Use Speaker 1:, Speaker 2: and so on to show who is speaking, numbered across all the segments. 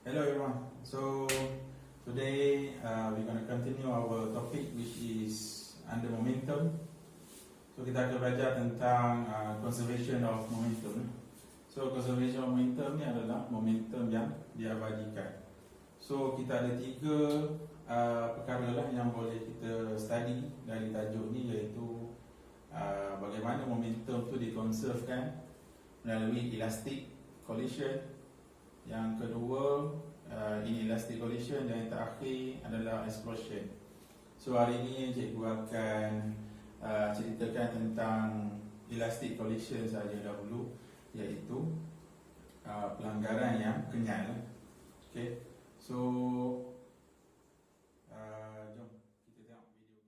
Speaker 1: Hello everyone. So today we're going to continue our topic which is under momentum. So kita akan belajar tentang conservation of momentum. So conservation of momentum ni adalah momentum yang diabadikan. So kita ada tiga perkara lah yang boleh kita study dari tajuk ni, iaitu bagaimana momentum tu dikonservkan melalui elastic collision. Yang kedua inelastic collision, dan yang terakhir adalah explosion. So hari ini cikgu akan ceritakan tentang elastic collision saja dahulu, iaitu pelanggaran yang kenyal. Okay. So jom kita tengok video ni.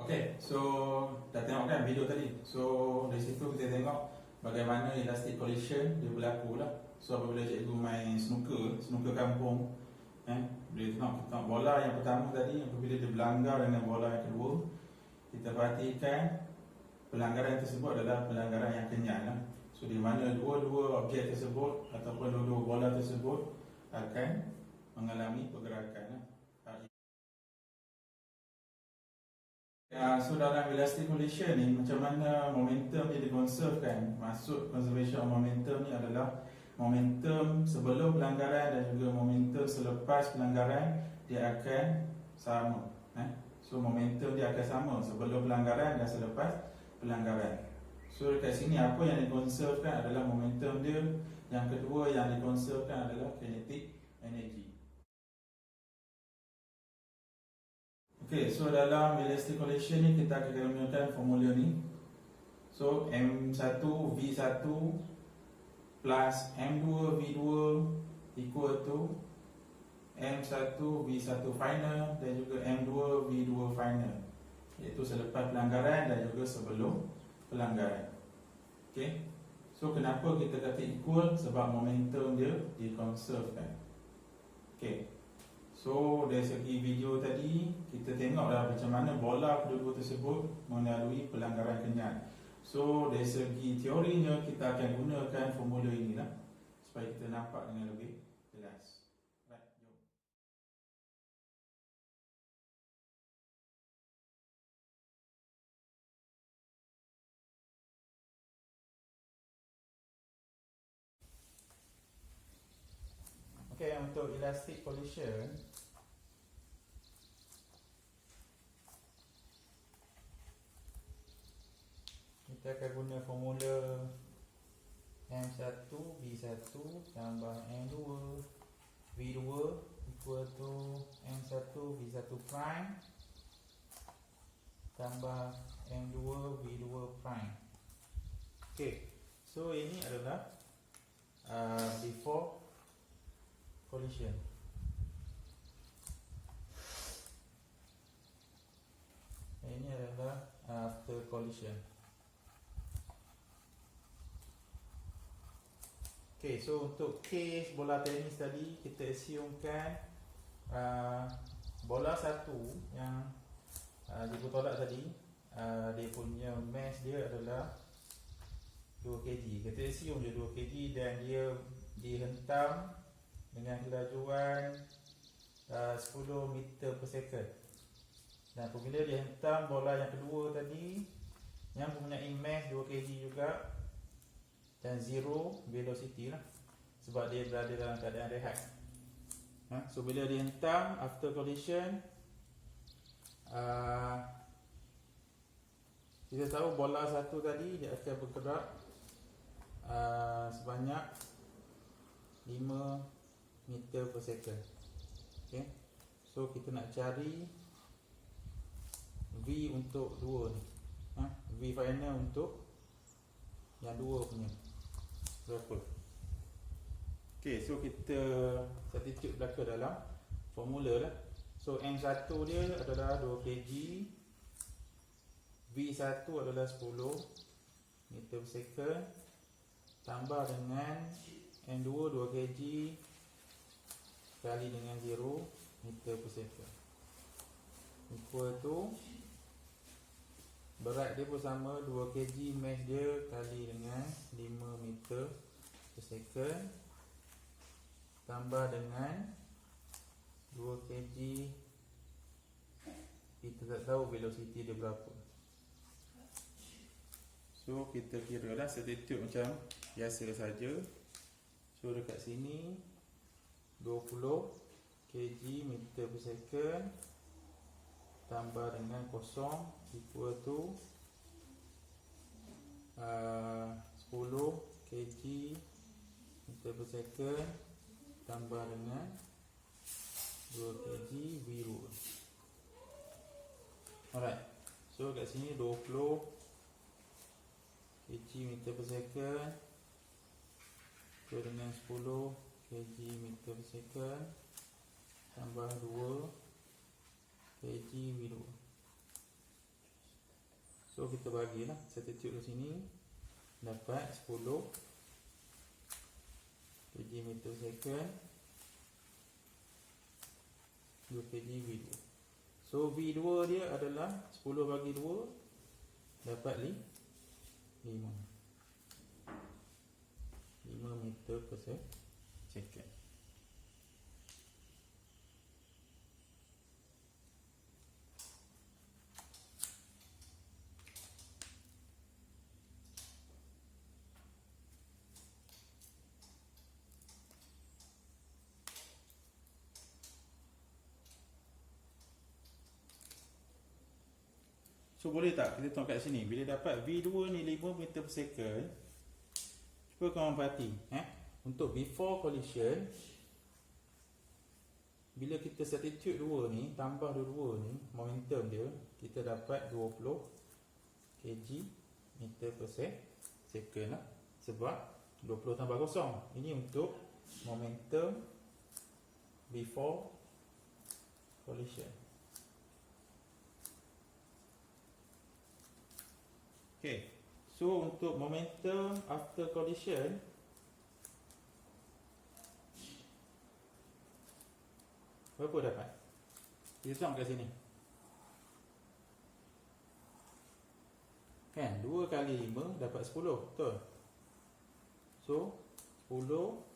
Speaker 1: Okay, so dah tengok kan video tadi. So dari situ kita tengok bagaimana elastic collision dia berlaku lah. So apabila cikgu main snooker kampung, boleh tengok bola yang pertama tadi, apabila dia berlanggar dengan bola yang kedua, kita perhatikan pelanggaran tersebut adalah pelanggaran yang kenyal lah. So di mana dua-dua objek tersebut ataupun dua-dua bola tersebut akan mengalami pergerakan lah. So dalam elastic collision ni, macam mana momentum dia dikonservkan? Maksud conservation of momentum ni adalah momentum sebelum pelanggaran dan juga momentum selepas pelanggaran dia akan sama. So momentum dia akan sama sebelum pelanggaran dan selepas pelanggaran. So dekat sini apa yang dikonservkan adalah momentum dia. Yang kedua yang dikonservkan adalah kinetic energy. Okay, so dalam elastic collision ni kita akan gunakan formula ni. So M1 V1 plus M2 V2 equal to M1 V1 final dan juga M2 V2 final, iaitu selepas pelanggaran dan juga sebelum pelanggaran. Okay, so kenapa kita kata equal? Sebab momentum dia dikonservkan. Okay, so dari segi video tadi kita tengoklah macam mana bola kedua-dua tersebut melalui pelanggaran kenyal. So dari segi teorinya kita akan gunakan formula inilah supaya kita nampak dengan lebih jelas. Right, jom. Okay, untuk elastic collision kita akan guna formula M1 V1 tambah M2 V2 equal to M1 V1 prime tambah M2 V2 prime. Okay, so ini adalah before collision. Ini adalah after collision. Okay, so untuk case bola tenis tadi, kita assumekan bola satu yang cikgu tolak tadi, dia punya mass dia adalah 2 kg. Kita assume dia 2 kg dan dia dihentam dengan kelajuan 10 meter per second. Dan apabila dia hentam bola yang kedua tadi yang mempunyai mass 2 kg juga dan zero velocity lah, sebab dia berada dalam keadaan rehat. So bila dia hentam after collision, kita tahu bola satu tadi dia akan bergerak sebanyak 5 meter per second. Okay, so kita nak cari V untuk dua ni, V final untuk yang dua punya berapa. Okay, so kita substitute belaka dalam formula lah. So M1 dia adalah 2 kg, V1 adalah 10 meter per second tambah dengan M2 2 kg kali dengan 0 meter per second equal to
Speaker 2: berat dia pun sama, 2 kg mass dia kali dengan 5 meter per second tambah dengan 2 kg, kita tak tahu velocity dia berapa. So kita kira lah substitute macam biasa saja. So dekat sini 20 kg meter per second tambah dengan kosong equal to 10 kg meter per second tambah dengan 2 kg V rule. Alright, so kat sini 20 kg meter per second dengan 10 kg meter per second tambah 2 kg V2. So kita bagilah substitute di sini, dapat 10 kg meter per second 2 kg V2. So V2 dia adalah 10 bagi 2 dapat 5 meter per second.
Speaker 1: So boleh tak kita tengok kat sini, bila dapat V2 ni 5 meter per second, cuba korang perhati
Speaker 2: Untuk before collision, bila kita substitute 2 ni, tambah 2 ni, momentum dia, kita dapat 20 kg meter per second lah. Sebab 20 tambah kosong. Ini untuk momentum before collision.
Speaker 1: Okay,
Speaker 2: So untuk momentum after collision, berapa dapat? Kita tengok kat sini. Kan, 2 kali 5 dapat 10, betul? So 10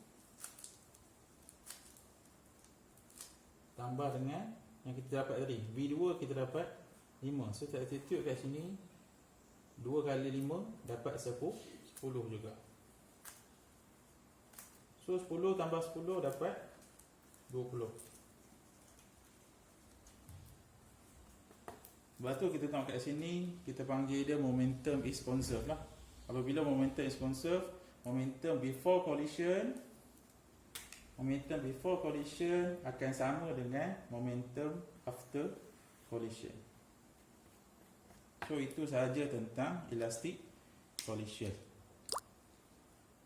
Speaker 2: tambah dengan yang kita dapat tadi, V2 kita dapat 5. So substitute kat sini, 2 kali 5 dapat 10 juga. So 10 tambah 10 dapat 20.
Speaker 1: Lepas tu kita tengok kat sini, kita panggil dia momentum is conserved lah. Apabila momentum is conserved, momentum before collision akan sama dengan momentum after collision. So itu sahaja tentang elastic collision.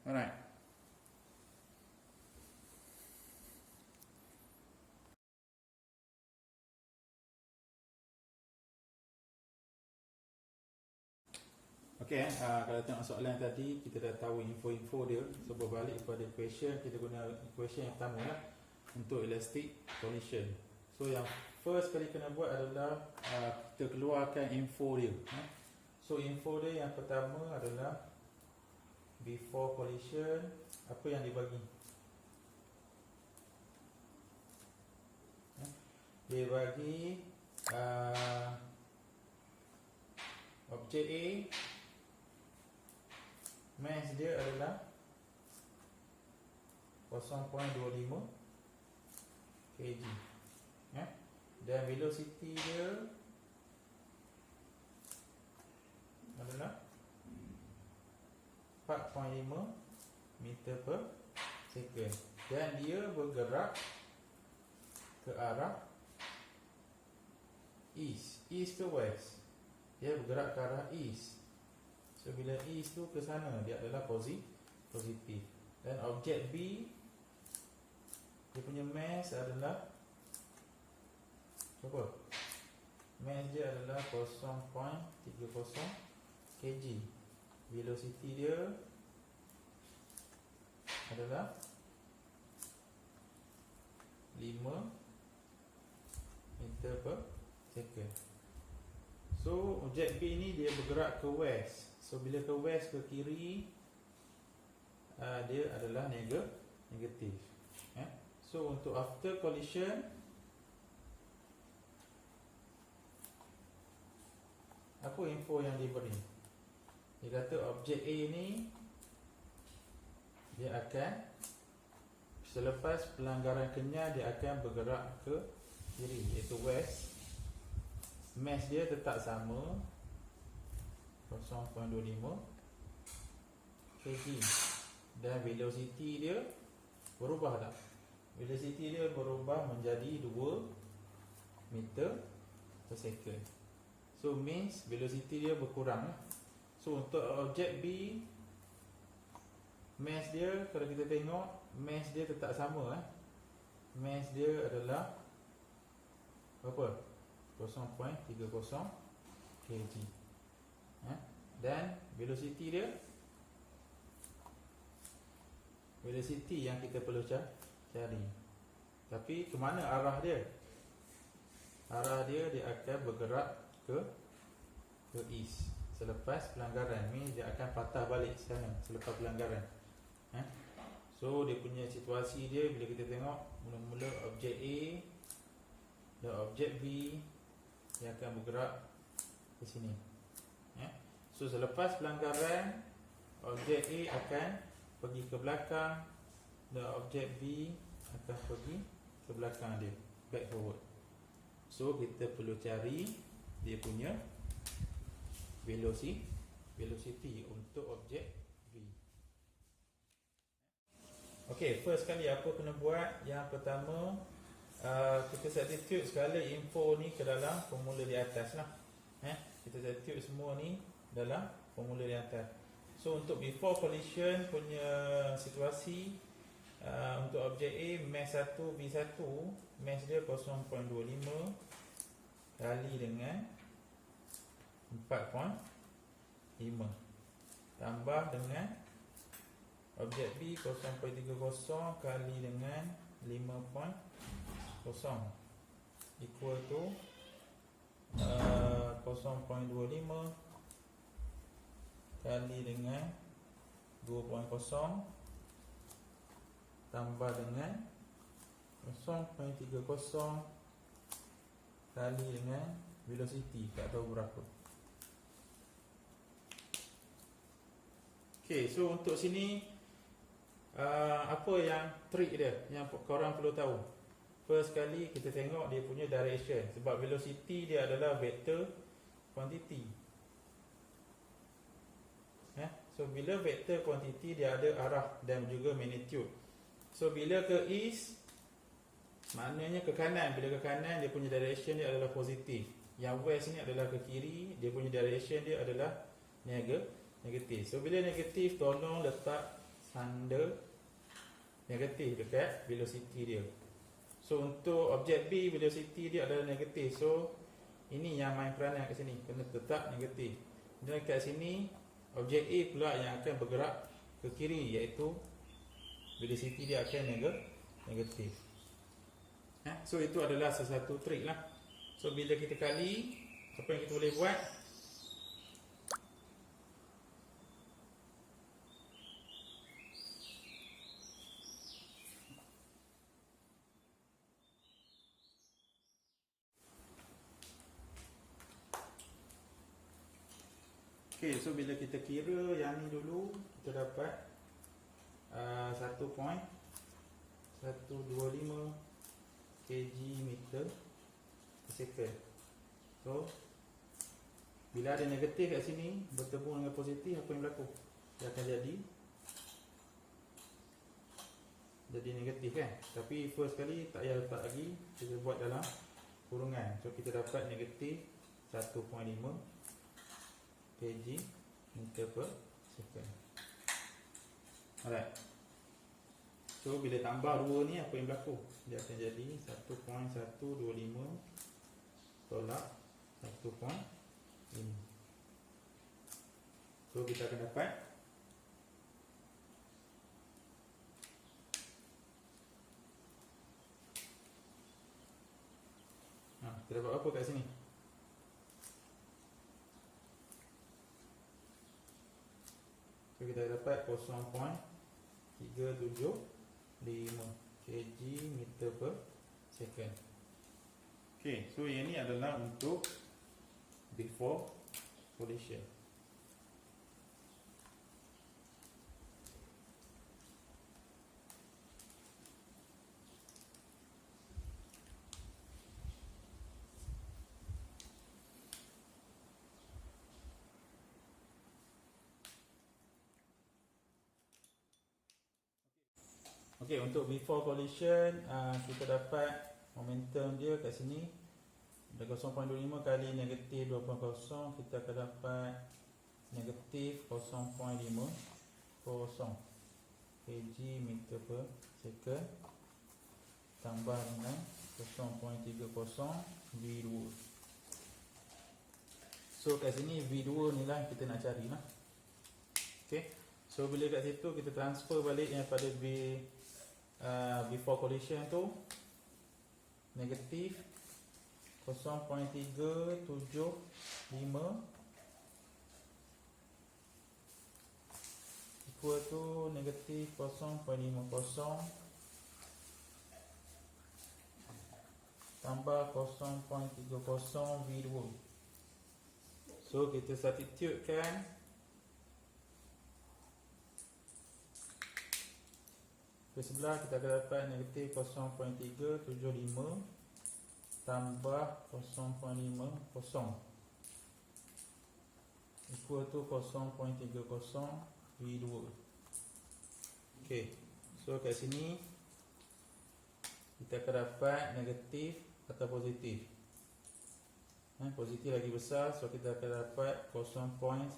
Speaker 1: Alright. Okay, kalau tengok soalan tadi, kita dah tahu info-info dia. So berbalik kepada equation, kita guna equation yang pertama lah untuk elastic collision. So yang first kali kena buat adalah kita keluarkan info dia. So info dia yang pertama adalah before collision, apa yang dibagi? Dia bagi objek A, mass dia adalah 0.25 kg, dan velocity dia adalah 4.5 meter per second, dan dia bergerak ke arah east ke west? Dia bergerak ke arah east. So bila east tu ke sana, dia adalah positif. Dan objek B, dia punya mass adalah apa? Mass dia adalah 0.30 kg. Velocity dia adalah 5 meter per second.
Speaker 2: So objek B ni dia bergerak ke west. So bila ke west, ke kiri, dia adalah negatif. So untuk after collision, apa info yang diberi? Dia kata objek A ni dia akan, selepas pelanggaran kenyal, dia akan bergerak ke kiri, iaitu west. Mass dia tetap sama, 0.25 kg. Dan velocity dia berubah tak? Velocity dia berubah menjadi 2 meter per second. So means velocity dia berkurang. So untuk objek B, mass dia, kalau kita tengok, mass dia tetap sama. Mass dia adalah berapa? 0.30 kg. Dan velocity dia, velocity yang kita perlu cari. Tapi ke mana arah dia? Arah dia akan bergerak ke east selepas pelanggaran. Ni dia akan patah balik sana selepas pelanggaran. So dia punya situasi dia, bila kita tengok mula-mula objek A dan objek B, dia akan bergerak ke sini. So selepas pelanggaran, objek A akan pergi ke belakang dan objek B akan pergi ke belakang dia, back forward. So kita perlu cari dia punya velocity untuk objek B. Okay, first kali apa kena buat? Yang pertama, kita substitute segala info ni ke dalam formula di atas lah. Kita substitute semua ni dalam formula di atas. So untuk before collision punya situasi, untuk objek A, mass 1 V1, mass dia 0.25 kali dengan 4.5 tambah dengan objek B 0.30 kali dengan 5.0 equal to 0.25 kali dengan 2.0 tambah dengan 0.30 kali dengan velocity, tak tahu berapa. Okay, so untuk sini apa yang trik dia yang korang perlu tahu? First kali kita tengok dia punya direction, sebab velocity dia adalah vector quantity. So bila vector quantity, dia ada arah dan juga magnitude. So bila ke east, maknanya ke kanan. Bila ke kanan, dia punya direction dia adalah positif. Yang west ni adalah ke kiri, dia punya direction dia adalah negatif. So bila negatif, tolong letak tanda negatif dekat velocity dia. So untuk objek B, velocity dia adalah negatif. So ini yang main peranan kat sini, kena tetap negatif. Dan kat sini objek A pula yang akan bergerak ke kiri, iaitu velocity dia akan negatif. So itu adalah sesuatu trik lah. So bila kita kali, apa yang kita boleh buat? Okay, so bila kita kira yang ni dulu, kita dapat 1.125 kg meter per second. So bila ada negatif kat sini bertemu dengan positif, apa yang berlaku? Dia akan jadi negatif kan. Tapi first kali tak payah letak lagi, kita buat dalam kurungan. So kita dapat negatif 1.5 kg meter per second. Alright. So bila tambah 2 ni, apa yang berlaku? Dia akan jadi 1.125 tolak 1.5. So kita akan dapat kita dapat apa kat sini? So kita dapat 0.375 kg meter per second. Okay, so yang ni adalah untuk before collision. Okay, untuk before collision kita dapat momentum dia kat sini ada 0.25 kali negatif 2.0, kita akan dapat negatif 0.50 kg meter per second tambah dengan 0.30 V2. So kat sini V2 ni lah kita nak cari lah. Okay, so bila kat situ kita transfer balik yang pada before collision tu negatif 0.375 equal to negatif 0.50 tambah 0.30 V2. So kita substitute kan ke sebelah, kita akan dapat negatif 0.375 tambah 0.50 equal to 0.30 V2. Okay, so kat sini kita akan dapat negatif atau positif. Positif lagi besar, so kita akan dapat 0.125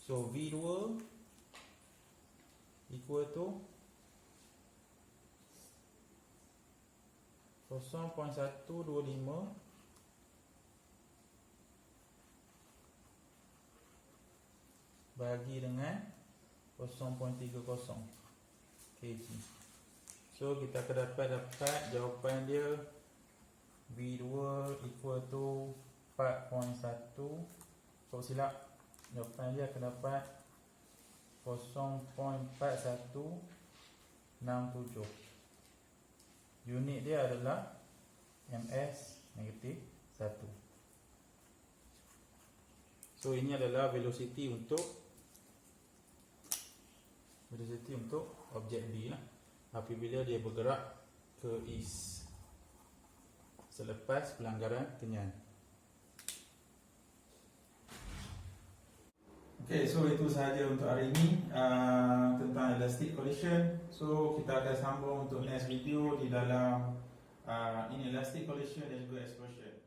Speaker 2: so V2 equal to 0.125 bagi dengan 0.30 kg. So kita akan dapat jawapan dia V2 equal to 4.1. So silap, jawapan dia akan dapat 0.4167. Unit dia adalah ms negatif 1. So ini adalah velocity untuk objek B lah, apabila dia bergerak ke east selepas pelanggaran kenyan.
Speaker 1: Okay, so itu sahaja untuk hari ini tentang elastic collision. So kita akan sambung untuk next video di dalam inelastic collision dan juga explosion.